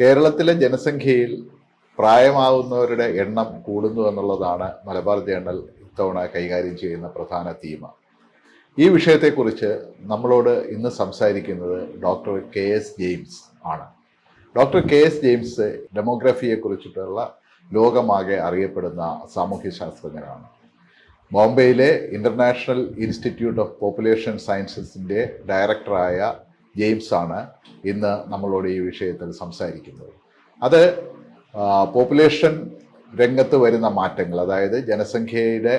കേരളത്തിലെ ജനസംഖ്യയിൽ പ്രായമാവുന്നവരുടെ എണ്ണം കൂടുന്നു എന്നുള്ളതാണ് മലബാർ ജേർണൽ ഇത്തവണ കൈകാര്യം ചെയ്യുന്ന പ്രധാന തീം. ഈ വിഷയത്തെക്കുറിച്ച് നമ്മളോട് ഇന്ന് സംസാരിക്കുന്നത് ഡോക്ടർ KS ജെയിംസ് ആണ്. ഡോക്ടർ KS ജെയിംസ് ഡെമോഗ്രഫിയെക്കുറിച്ചിട്ടുള്ള ലോകമാകെ അറിയപ്പെടുന്ന സാമൂഹ്യശാസ്ത്രജ്ഞനാണ്. ബോംബെയിലെ ഇൻ്റർനാഷണൽ ഇൻസ്റ്റിറ്റ്യൂട്ട് ഓഫ് പോപ്പുലേഷൻ സയൻസസിൻ്റെ ഡയറക്ടറായ ജെയിംസ് ആണ് ഇന്ന് നമ്മളോട് ഈ വിഷയത്തിൽ സംസാരിക്കുന്നത്. അത് പോപ്പുലേഷൻ രംഗത്ത് വരുന്ന മാറ്റങ്ങൾ, അതായത് ജനസംഖ്യയുടെ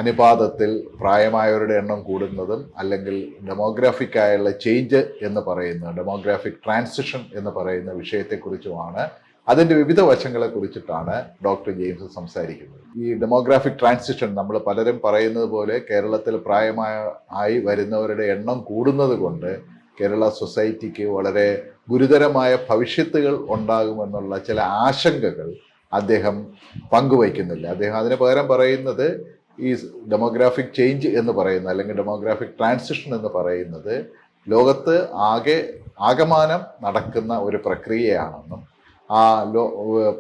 അനുപാതത്തിൽ പ്രായമായവരുടെ എണ്ണം കൂടുന്നതും അല്ലെങ്കിൽ ഡെമോഗ്രാഫിക്കായുള്ള ചേഞ്ച് എന്ന് പറയുന്ന ഡെമോഗ്രാഫിക് ട്രാൻസിഷൻ എന്ന് പറയുന്ന വിഷയത്തെക്കുറിച്ചുമാണ്, അതിൻ്റെ വിവിധ വശങ്ങളെ കുറിച്ചിട്ടാണ് ഡോക്ടർ ജെയിംസ് സംസാരിക്കുന്നത്. ഈ ഡെമോഗ്രാഫിക് ട്രാൻസിഷൻ നമ്മൾ പലരും പറയുന്നത് പോലെ കേരളത്തിൽ പ്രായമായി വരുന്നവരുടെ എണ്ണം കൂടുന്നത് കൊണ്ട് കേരള സൊസൈറ്റിക്ക് വളരെ ഗുരുതരമായ ഭവിഷ്യത്തുകൾ ഉണ്ടാകുമെന്നുള്ള ചില ആശങ്കകൾ അദ്ദേഹം പങ്കുവയ്ക്കുന്നില്ല. അദ്ദേഹം അതിന് പകരം പറയുന്നത് ഈ ഡെമോഗ്രാഫിക് ചേഞ്ച് എന്ന് പറയുന്നത് അല്ലെങ്കിൽ ഡെമോഗ്രാഫിക് ട്രാൻസിഷൻ എന്ന് പറയുന്നത് ലോകത്ത് ആകമാനം നടക്കുന്ന ഒരു പ്രക്രിയയാണെന്നും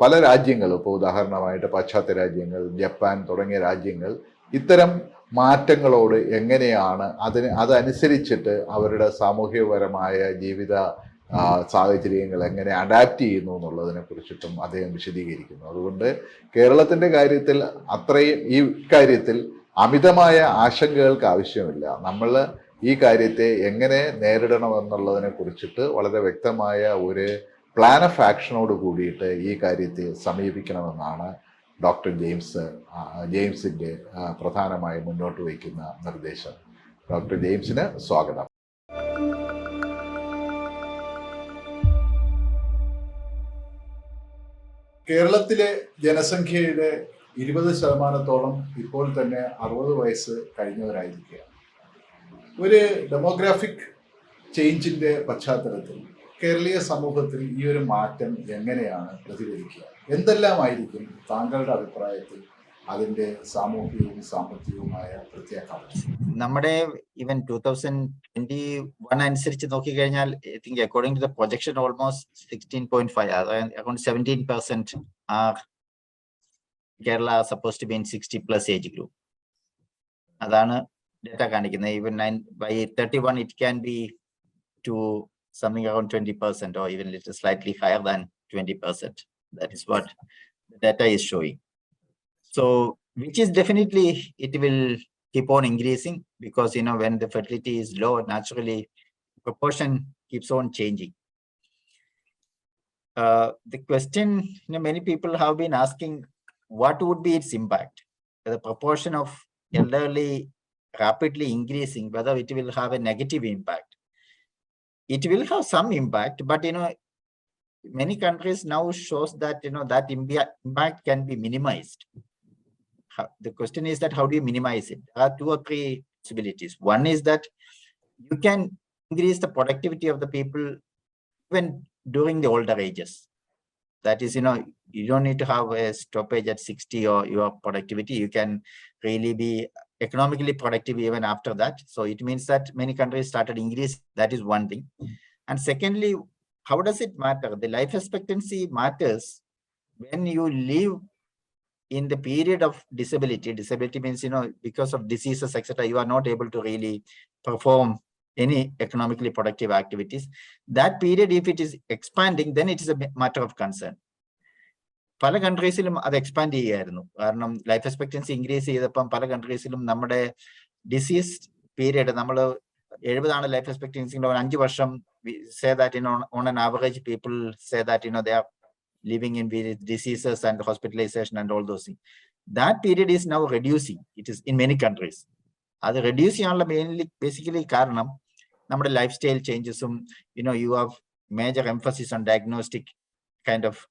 പല രാജ്യങ്ങളും, ഇപ്പോൾ ഉദാഹരണമായിട്ട് പാശ്ചാത്യ രാജ്യങ്ങൾ, ജപ്പാൻ തുടങ്ങിയ രാജ്യങ്ങൾ ഇത്തരം മാറ്റങ്ങളോട് എങ്ങനെയാണ് അതനുസരിച്ചിട്ട് അവരുടെ സാമൂഹികപരമായ ജീവിത സാഹചര്യങ്ങൾ എങ്ങനെ അഡാപ്റ്റ് ചെയ്യുന്നു എന്നുള്ളതിനെ കുറിച്ചിട്ടും അദ്ദേഹം വിശദീകരിക്കുന്നു. അതുകൊണ്ട് കേരളത്തിൻ്റെ കാര്യത്തിൽ ഈ കാര്യത്തിൽ അമിതമായ ആശങ്കകൾക്ക് ആവശ്യമില്ല. നമ്മൾ ഈ കാര്യത്തെ എങ്ങനെ നേരിടണമെന്നുള്ളതിനെ കുറിച്ചിട്ട് വളരെ വ്യക്തമായ ഒരു പ്ലാൻ ഓഫ് ആക്ഷനോട് കൂടിയിട്ട് ഈ കാര്യത്തെ സമീപിക്കണമെന്നാണ് ഡോക്ടർ ജെയിംസിൻ്റെ പ്രധാനമായി മുന്നോട്ട് വയ്ക്കുന്ന നിർദ്ദേശം. ഡോക്ടർ ജെയിംസിന് സ്വാഗതം. കേരളത്തിലെ ജനസംഖ്യയുടെ 20% ഇപ്പോൾ തന്നെ 60 വയസ്സ് കഴിഞ്ഞവരായിരിക്കുക. ഒരു ഡെമോഗ്രാഫിക് ചേഞ്ചിൻ്റെ പശ്ചാത്തലത്തിൽ കേരളീയ സമൂഹത്തിൽ ഈ ഒരു മാറ്റം എങ്ങനെയാണ് പ്രതിഫലിക്കുക? എന്തെല്ലാമായിരിക്കും താങ്കളുടെ അഭിപ്രായത്തിൽ അതിൻ്റെ സാമൂഹികവും സാമ്പത്തികവുമായ പ്രത്യാഘാതം? നമ്മുടെ ഈവൻ 2021 അനുസരിച്ച് നോക്കിക്കഴിഞ്ഞാൽ I think according to the projection almost 16.5, അതായത് around 17% are Kerala suppose to be in 60+ age group. അതാണ് ഡേറ്റ കാണിക്കുന്നത്. Even by 31 it can be to something around 20% or even little slightly higher than 20%. That is what the data is showing. So which is definitely, it will keep on increasing because when the fertility is low, naturally proportion keeps on changing. The question many people have been asking, what would be its impact? The proportion of elderly rapidly increasing, whether it will have a negative impact. It will have some impact, but many countries now shows that that impact can be minimized. The question is that how do you minimize it? There are 2 or 3 possibilities. One is that you can increase the productivity of the people even during the older ages. That is, you don't need to have a stoppage at 60 or your productivity. You can really be economically productive even after that. So it means that many countries started increase. That is one thing. And secondly, how does it matter? The life expectancy matters when you live in the period of disability. Disability means, because of diseases, etc., you are not able to really perform any economically productive activities. That period, if it is expanding, then it is a matter of concern. പല കൺട്രീസിലും അത് expand ചെയ്യായിരുന്നു. കാരണം life expectancy increase ചെയ്തപ്പം പല കൺട്രീസിലും നമ്മുടെ disease period, നമ്മൾ 70 life expectancy, 5 വർഷം say that on an average people say that they are living in diseases and hospitalization and all those thing. That period is now reducing. It is in many countries. അത് reduce ചെയ്യാനുള്ള basically കാരണം നമ്മുടെ life style ചേഞ്ചസും you have major emphasis on diagnostic kind of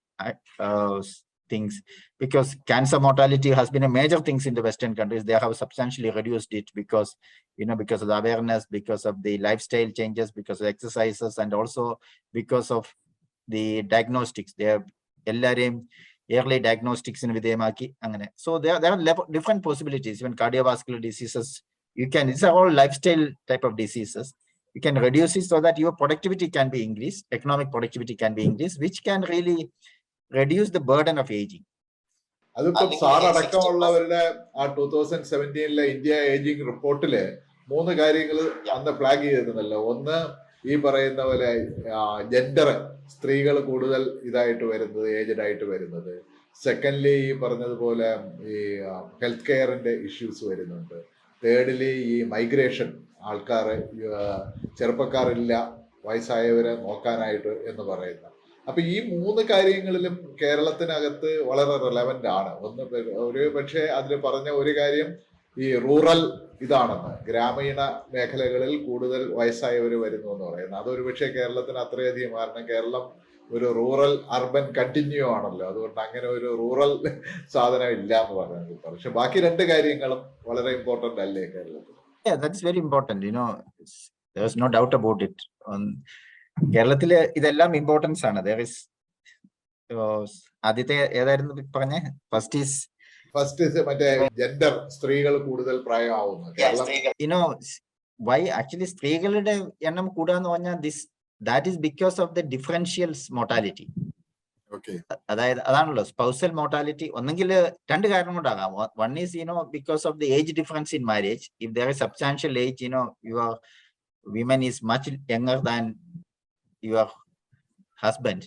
things, because cancer mortality has been a major things in the Western countries. They have substantially reduced it because because of the awareness, because of the lifestyle changes, because of exercises, and also because of the diagnostics. They have early diagnostics in videyamaki angane. So there are different possibilities. Even cardiovascular diseases, these are all lifestyle type of diseases. you can reduce it so that your productivity can be increased, economic productivity can be increased, which can really reduce the burden of aging. അതിപ്പോ sir അടക്കമുള്ളവരുടെ ആ 2017 India ageing റിപ്പോർട്ടില് 3 കാര്യങ്ങൾ അന്ന് flag ചെയ്തിരുന്നല്ലോ. ഒന്ന്, ഈ പറയുന്ന പോലെ gender, സ്ത്രീകൾ കൂടുതൽ ഇതായിട്ട് വരുന്നത്, ഏജ്ഡ് ആയിട്ട് വരുന്നത്. സെക്കൻഡ്ലി, ഈ പറഞ്ഞതുപോലെ ഈ ഹെൽത്ത് കെയറിന്റെ ഇഷ്യൂസ് വരുന്നുണ്ട്. തേർഡ്ലി, ഈ മൈഗ്രേഷൻ, ആൾക്കാർ ചെറുപ്പക്കാരില്ല വയസ്സായവരെ നോക്കാനായിട്ട് എന്ന് പറയുന്നത്. അപ്പൊ ഈ 3 കാര്യങ്ങളിലും കേരളത്തിനകത്ത് വളരെ റെലവന്റ് ആണ്. ഒന്ന്, ഒരു പക്ഷേ അതിൽ പറഞ്ഞ ഒരു കാര്യം ഈ റൂറൽ ഇതാണെന്ന്, ഗ്രാമീണ മേഖലകളിൽ കൂടുതൽ വയസ്സായവർ വരുന്നു എന്ന് പറയുന്നത്. അതൊരു പക്ഷേ കേരളത്തിന് അത്രയധികം, കാരണം കേരളം ഒരു റൂറൽ അർബൻ കണ്ടിന്യൂ ആണല്ലോ, അതുകൊണ്ട് അങ്ങനെ ഒരു റൂറൽ സാധനം ഇല്ല എന്ന് പറയുന്നത്. പക്ഷെ ബാക്കി 2 കാര്യങ്ങളും വളരെ ഇമ്പോർട്ടന്റ് അല്ലേ കേരളത്തിൽ? Yeah, that's very important. There's no doubt about it. കേരളത്തില് ഇതെല്ലാം ഇമ്പോർട്ടൻസ് ആണ്. ആദ്യത്തെ ഏതായിരുന്നു പറഞ്ഞ? ഫസ്റ്റ് മറ്റേ ജെൻഡർ, സ്ത്രീകൾ കൂടുതൽ പ്രായമാവുന്നു. വൈ ആക്ച്വലി സ്ത്രീകളുടെ എണ്ണം കൂടാന്ന് പറഞ്ഞാൽ that is because of the differential mortality. അതായത് അതാണല്ലോ സ്പൗസൽ മോർട്ടാലിറ്റി. ഒന്നെങ്കിൽ 2 കാരണം കൊണ്ടാകാം. One is because of the age difference in marriage. If there is substantial age, your women is much younger than your husband.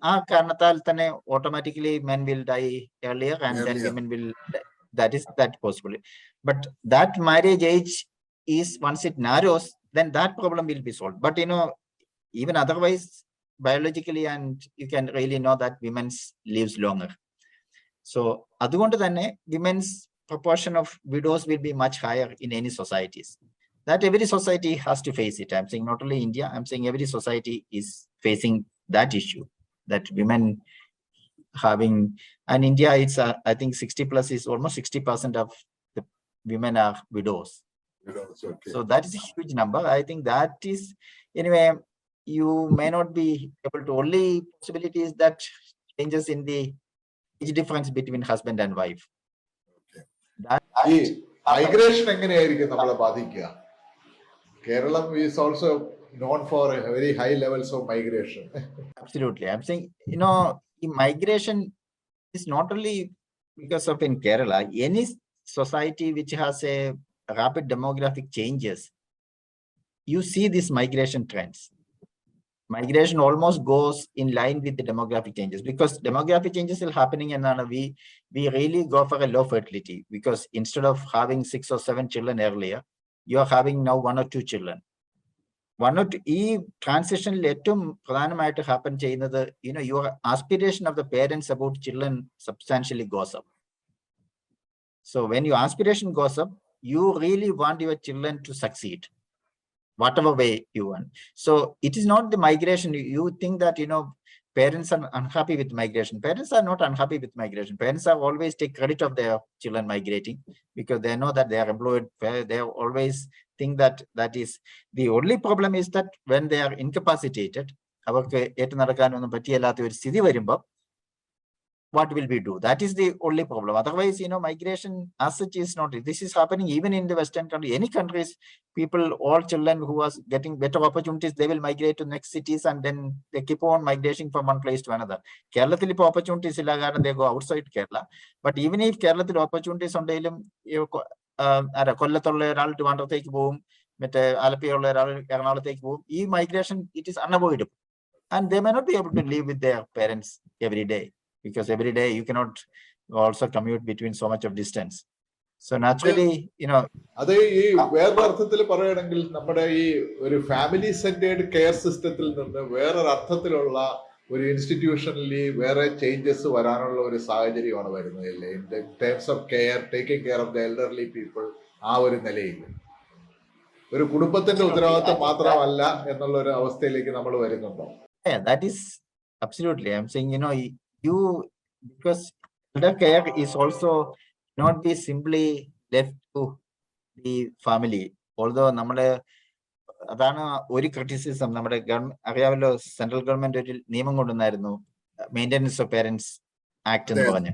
ആ കാരണത്താൽ തന്നെ automatically men will die earlier and then women will die. That possible. But that marriage age is, once it narrows, then that problem will be solved. But even otherwise, biologically, and you can really know that women's lives longer. So അതുകൊണ്ട് തന്നെ women's proportion of widows will be much higher in any societies. That every society has to face it. I'm saying not only India, I'm saying every society is facing that issue, that women having, and India, it's I think 60 plus is almost 60% of the women are widows. So that is a huge number. I think that is, anyway, you may not be able to, only possibility is that changes in the age difference between husband and wife. ഈ migration എങ്ങനെയായിരിക്കും നമ്മളെ ബാധിക്കുക? Keralam is also known for very high levels of migration. Absolutely. I'm saying, migration is not only because of in Kerala, any society which has a rapid demographic changes, you see these migration trends. Migration almost goes in line with the demographic changes, because demographic changes are happening and we really go for a low fertility, because instead of having 6 or 7 children earlier, you are having now 1 or 2 children. ഈ ട്രാൻസിഷനിൽ ഏറ്റവും പ്രധാനമായിട്ട് happen ചെയ്യുന്നത്, your aspiration of the parents about children substantially goes up. So when your aspiration goes up, you really want your children to succeed, whatever way you want. So it is not the migration. You think that, parents are unhappy with migration. Parents are not unhappy with migration. Parents are always take credit of their children migrating, because they know that they are employed. They always think that is the only problem, is that when they are incapacitated, അവർക്ക് ഏറ്റു നടക്കാനൊന്നും പറ്റിയല്ലാത്ത ഒരു സ്ഥിതി വരുമ്പോൾ, what will we do? That is the only problem. Otherwise, migration as such is not. This is happening even in the Western country. Any countries, people, all children who are getting better opportunities, they will migrate to next cities, and then they keep on migrating from one place to another. Keralathil ipo opportunities illa കാരണം they go outside Kerala. But even if Keralathil opportunities ഉണ്ടെങ്കിലും, കൊല്ലത്തുള്ള ഒരാൾ ട്രിവാൻഡ്രത്തേക്ക് പോകും, മറ്റേ ആലപ്പുഴയുള്ള ഒരാൾ എറണാകുളത്തേക്ക് പോകും. ഈ migration, it is unavoidable, and they may not be able to live with their parents every day, because every day you cannot also commute between so much of distance. So naturally, അത് ഈ വേറൊരു അർത്ഥത്തിൽ പറയുകയാണെങ്കിൽ, നമ്മുടെ ഈ ഒരു family centred care സിസ്റ്റത്തിൽ നിന്ന് വേറൊരു അർത്ഥത്തിലുള്ള ഒരു ഇൻസ്റ്റിറ്റ്യൂഷനിൽ വേറെ ചേഞ്ചസ് വരാനുള്ള ഒരു സാഹചര്യമാണ് വരുന്നത് അല്ലേ, in terms of care, taking care of the elderly people. ആ ഒരു നിലയിൽ ഒരു കുടുംബത്തിന്റെ ഉത്തരവാദിത്തം മാത്രമല്ല എന്നുള്ള ഒരു അവസ്ഥയിലേക്ക് നമ്മൾ വരുന്നുണ്ടോ? Yeah, that is absolutely. I'm saying, you, because elder care is also not be simply left to the family. Although നമ്മുടെ അതാണ് ഒരു ക്രിറ്റിസിസം. നമ്മുടെ അറിയാമല്ലോ, സെൻട്രൽ ഗവൺമെന്റ് ഒരു നിയമം കൊണ്ടുവന്നായിരുന്നു, മെയിൻ്റെനൻസ് ഓഫ് പേരൻസ് ആക്ട് എന്ന് പറഞ്ഞ്.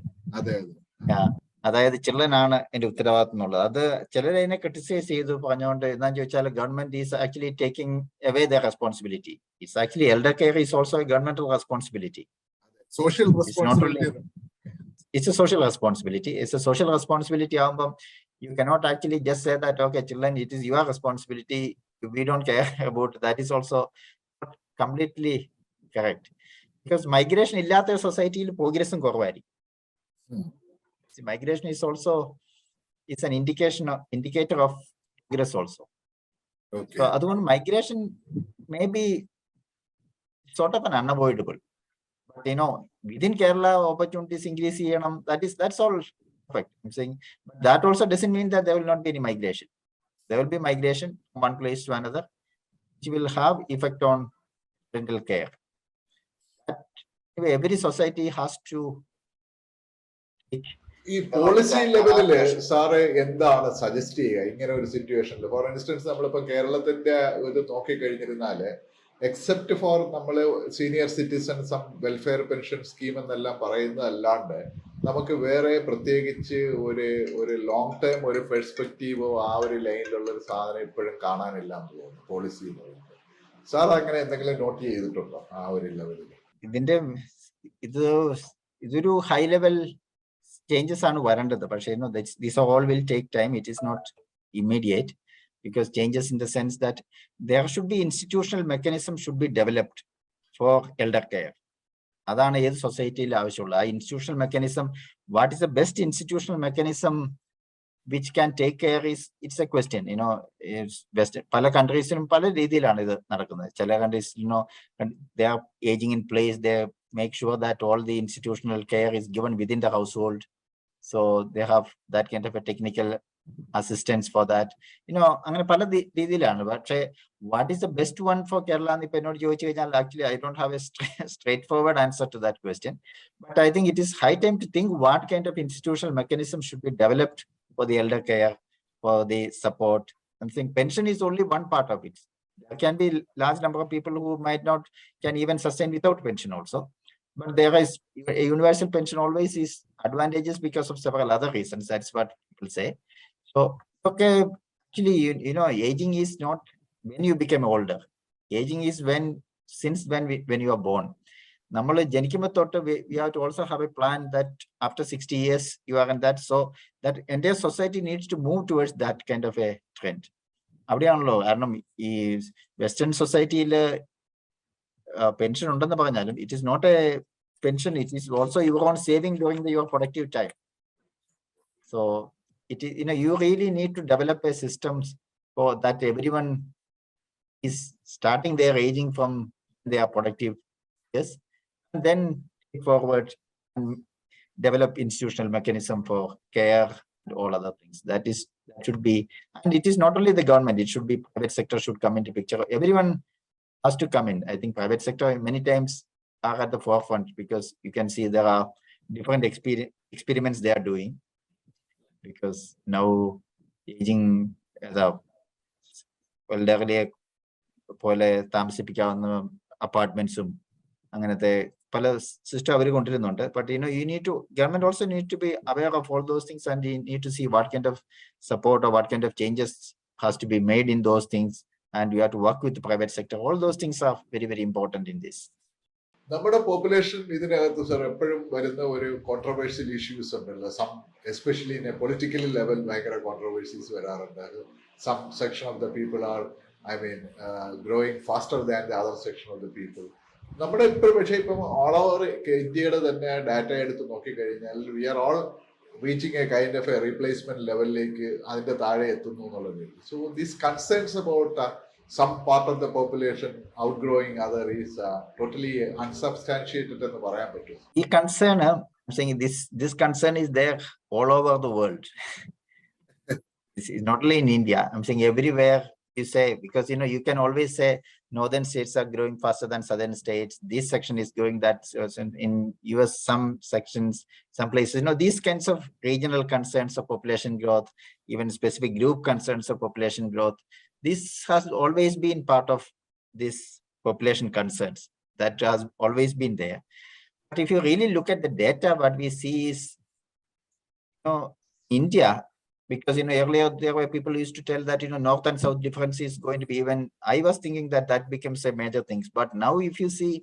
അതായത് ചിൽഡ്രനാണ് എന്റെ ഉത്തരവാദിത്വം എന്നുള്ളത്. അത് ചിലരതിനെ ക്രിട്ടിസൈസ് ചെയ്തു പറഞ്ഞുകൊണ്ട് എന്താന്ന് ചോദിച്ചാൽ government is actually taking away the responsibility. It's actually elder care is also A governmental responsibility. Social It's not only responsibility. it's a social responsibility. It's a social responsibility. You cannot actually just say that, okay, children, it is your responsibility. We don't care about it. That is also not completely correct. Because migration ഇല്ലാത്ത സൊസൈറ്റിയിൽ പ്രോഗ്രസും കുറവായിരിക്കും. Migration is also it's an indicator of progress also. Okay. So അതുകൊണ്ട് migration may be sort of an unavoidable. But within Kerala, opportunities increase. That's all perfect. I'm saying, but that also doesn't mean that there will not be any migration. There will be migration from one place to another, which will have effect on parental care. But every society has to. ഈ policy ലെവലില് sir എന്താണ് suggest ചെയ്യുക ഇങ്ങനെ ഒരു സിറ്റുവേഷനിൽ? For instance നമ്മളിപ്പോ കേരളത്തിന്റെ ഇത് നോക്കിക്കഴിഞ്ഞിരുന്നാല് എക്സെപ്റ്റ് ഫോർ നമ്മള് senior citizen some welfare pension scheme എന്നെല്ലാം പറയുന്നതല്ലാണ്ട് നമുക്ക് വേറെ പ്രത്യേകിച്ച് ഒരു ലോങ് ടേം ഒരു പെർസ്പെക്റ്റീവോ ആ ഒരു ലൈനിലുള്ള ഒരു സാധനം ഇപ്പോഴും കാണാനില്ല എന്ന് തോന്നുന്നു പോളിസി എന്ന് പറയുന്നത്. സാർ അങ്ങനെ എന്തെങ്കിലും നോട്ട് ചെയ്തിട്ടുണ്ടോ ആ ഒരു ലെവലിൽ? ഇതൊരു ഹൈ ലെവൽ ചേഞ്ചസ് ആണ് വരേണ്ടത്. പക്ഷേ these all will take time. It is not immediate, because changes in the sense that there should be institutional mechanism should be developed for elder care. അതാണ് ഏത് സൊസൈറ്റിയിൽ ആവശ്യമുള്ളത്. ആ institutional mechanism, what is the best institutional mechanism which can take care it's a question. പല കൺട്രീസിലും പല രീതിയിലാണ് ഇത് നടക്കുന്നത്. ചില countries they are aging in place, they make sure that all the institutional care is given within the household, so they have that kind of a technical assistance for that. അങ്ങനെ പല രീതിയിലാണ്. പക്ഷേ what is the best one for Kerala എന്ന് ഇപ്പൊ എന്നോട് ചോദിച്ചു കഴിഞ്ഞാൽ actually I don't have a straightforward answer to that question, but I think it is high time to think what kind of institutional mechanism should be developed for the elder care, for the support. I'm saying pension is only one part of it. There can be large number of people who might not can even sustain without pension also. But there is a universal pension always is advantageous because of several other reasons. That's what people say. So, okay, actually, aging is not when you become older. Aging is when you are born. നമ്മൾ ജനിക്കുമ്പോൾ തൊട്ട് we have to also have a plan that after 60 years you are in that, so that entire society needs to move towards that kind of a trend. അവിടെയാണല്ലോ. കാരണം ഈ western സൊസൈറ്റിയിൽ pension ഉണ്ടെന്ന് പറഞ്ഞാലും it is not a pension, it is also your own saving during your productive time. So it is, you really need to develop a system for that everyone is starting their aging from their productive years, and then forward and develop institutional mechanism for care and all other things. That should be, and it is not only the government, it should be private sector should come into picture. Everyone has to come in. I think private sector many times are at the forefront, because you can see there are different experiments they are doing, because now aging elderly പോലെ താമസിപ്പിക്കാവുന്ന അപ്പാർട്ട്മെന്റ്സും അങ്ങനത്തെ പല system അവർ കൊണ്ടുവരുന്നുണ്ട്. But government also need to be aware of all those things, and you need to see what kind of support or what kind of changes has to be made in those things, and you have to work with the private sector. All those things are very, very important in this. നമ്മുടെ population ഇതിനകത്ത് sir എപ്പോഴും വരുന്ന ഒരു controversial issues ഉണ്ടല്ലോ. Especially in a political level ഭയങ്കര controversies വരാറുണ്ട്. Some section of the people are growing faster than the other section of the people. നമ്മുടെ ഇപ്പോൾ പക്ഷേ ഇപ്പം ഓൾ ഓവർ ഇന്ത്യയുടെ തന്നെ ഡാറ്റ എടുത്ത് നോക്കിക്കഴിഞ്ഞാൽ we are all reaching a kind of a replacement ലെവലിലേക്ക് അതിന്റെ താഴെ എത്തുന്നു എന്നുള്ളത്. So these concerns about some part of the population outgrowing other is totally unsubstantiated എന്ന് പറയാൻ പറ്റും. ഈ concern, I'm saying this concern is there all over the world. This is not only in India. I'm saying everywhere you say, because you can always say northern states are growing faster than southern states. This section is growing that in US, some sections, some places. These kinds of regional concerns of population growth, even specific group concerns of population growth. This has always been part of this population concerns. That has always been there. But if you really look at the data, what we see is India, because earlier there were people who used to tell that north and south difference is going to be even. I was thinking that that becomes a major thing. But now if you see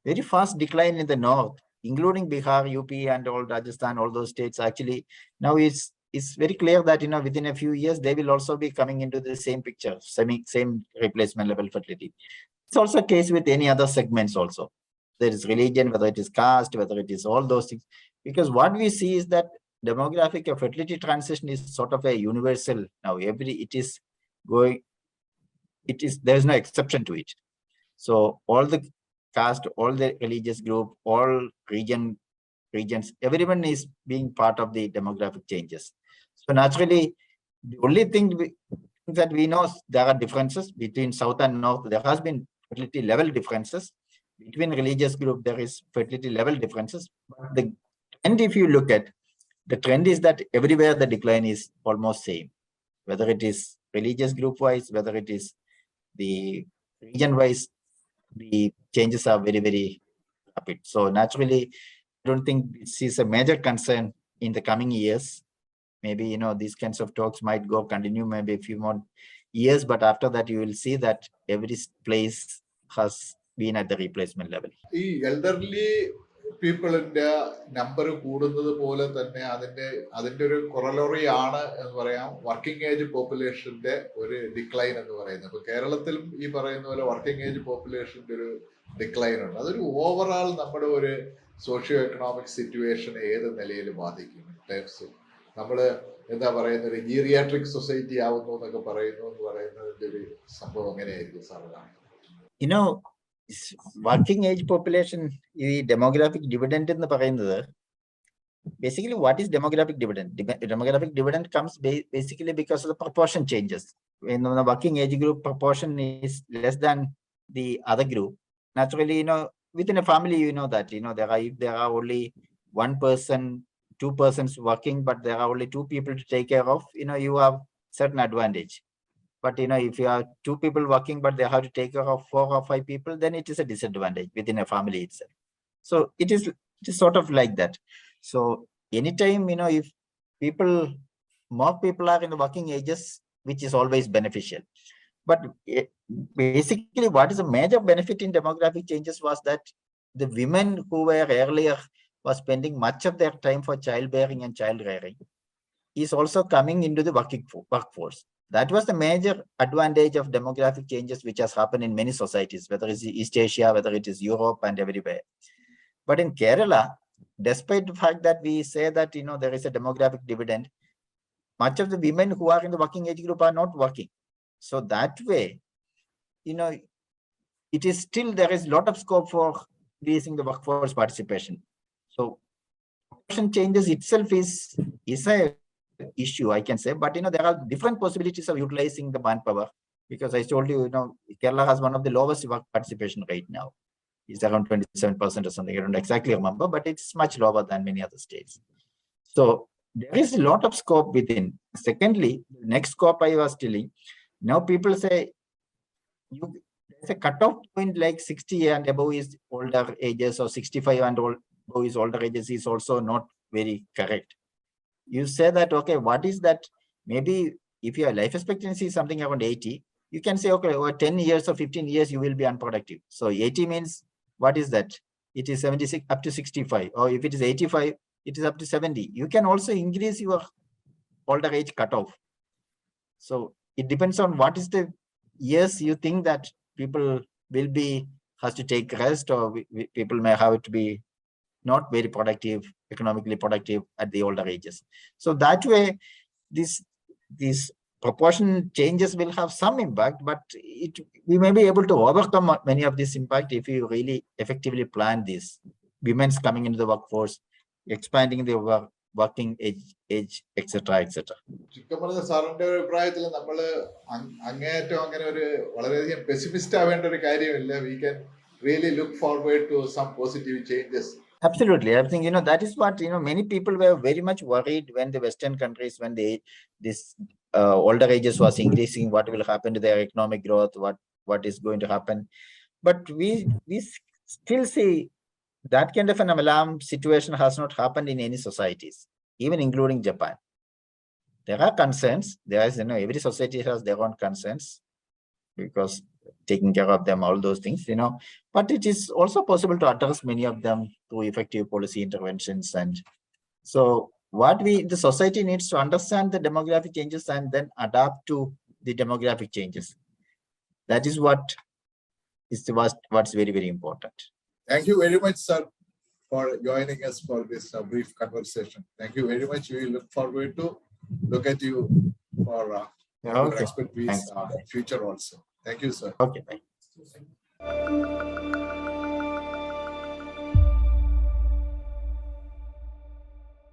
very fast decline in the north, including Bihar, UP, and all Rajasthan, all those states, actually now it's very clear that within a few years they will also be coming into the same picture, same replacement level fertility. It's also a case with any other segments also. There is religion, whether it is caste, whether it is all those things. Because what we see is that demographic or fertility transition is sort of a universal now. There's no exception to it. So all the caste, all the religious group, all regions, everyone is being part of the demographic changes. So naturally, the only thing that we know, there are differences between south and north. There has been fertility level differences. Between religious group, there is fertility level differences. And if you look at, the trend is that everywhere the decline is almost same, whether it is religious group wise, whether it is the region wise, the changes are very, very rapid. So naturally, I don't think this is a major concern in the coming years. Maybe, these kinds of talks might continue maybe a few more years, but after that, you will see that every place has been at the replacement level. ഈ elderly പീപ്പിളിന്റെ number കൂടുന്നത് പോലെ തന്നെ അതിന്റെ ഒരു കൊറലോറി ആണ് എന്ന് പറയാം working age പോപ്പുലേഷന്റെ ഒരു ഡിക്ലൈൻ എന്ന് പറയുന്നത്. ഇപ്പൊ കേരളത്തിലും ഈ പറയുന്ന പോലെ വർക്കിംഗ് ഏജ് പോപ്പുലേഷന്റെ ഒരു ഡിക്ലൈൻ ഉണ്ട്. അതൊരു ഓവറാൾ നമ്മുടെ ഒരു സോഷ്യോ എക്കണോമിക് സിറ്റുവേഷനെ ഏത് നിലയിൽ ബാധിക്കും? ടൈംസ് നമ്മള് എന്താ പറയുന്ന ഒരു ജീറിയാട്രിക് സൊസൈറ്റി ആവുന്നു എന്നൊക്കെ പറയുന്നതിന്റെ ഒരു സംഭവം എങ്ങനെയായിരിക്കും സാറിന്? Working age population, the demographic dividend in the basically what is demographic dividend? Demographic dividend comes basically because of the proportion changes. When the working age group proportion is less than the other group, naturally, within a family, that there are only one person, two persons working, but there are only two people to take care of, you have certain advantage. But if you have two people working, but they have to take care of 4 or 5 people, then it is a disadvantage within a family itself. So it is sort of like that. So anytime, if more people are in the working ages, which is always beneficial. But basically, what is a major benefit in demographic changes was that the women who were earlier was spending much of their time for childbearing and child rearing is also coming into the workforce. That was the major advantage of demographic changes, which has happened in many societies, whether it's East Asia, whether it is Europe and everywhere. But in Kerala, despite the fact that we say that, there is a demographic dividend, much of the women who are in the working age group are not working. So that way, it is still, there is a lot of scope for increasing the workforce participation. So proportion changes itself is a issue, I can say, but there are different possibilities of utilizing the manpower, because I told you, Kerala has one of the lowest work participation rate now. It's around 27% or something. I don't exactly remember, but it's much lower than many other states. So there is a lot of scope within. Secondly, the next scope I was telling, now people say there's a cutoff point like 60 and above is older ages, or 65 and above is older ages is also not very correct. You say that, okay, what is that? Maybe if your life expectancy is something around 80, you can say, okay, over 10 years or 15 years, you will be unproductive. So 80 means, what is that? It is 76 up to 65. Or if it is 85, it is up to 70. You can also increase your older age cutoff. So it depends on what is the years you think that people has to take rest, or people may have to be not very productive, economically productive at the older ages. So that way, these proportion changes will have some impact, but we may be able to overcome many of this impact if you really effectively plan this. Women's coming into the workforce, expanding the working age, etc., etc. ചുരുക്കം പറഞ്ഞ സാറിന്റെ ഒരു അഭിപ്രായത്തിൽ നമ്മള് അങ്ങേയറ്റം അങ്ങനെ ഒരു വളരെയധികം പെസിമിസ്റ്റ് ആവേണ്ട ഒരു കാര്യമില്ല. We can really look forward to some positive changes. Absolutely. I think, that is what, many people were very much worried when the Western countries, when this older ages was increasing, what will happen to their economic growth, what is going to happen. But we still see that kind of an alarm situation has not happened in any societies. even including Japan. There are concerns. There is, every society has their own concerns because taking care of them, all those things, but it is also possible to address many of them through effective policy interventions. And so the society needs to understand the demographic changes and then adapt to the demographic changes. That is what's very, very important. Thank you very much, sir, for joining us for this brief conversation. Thank you very much. We look forward to look at you for your Okay. expertise future also. Thank you, sir. Okay, bye.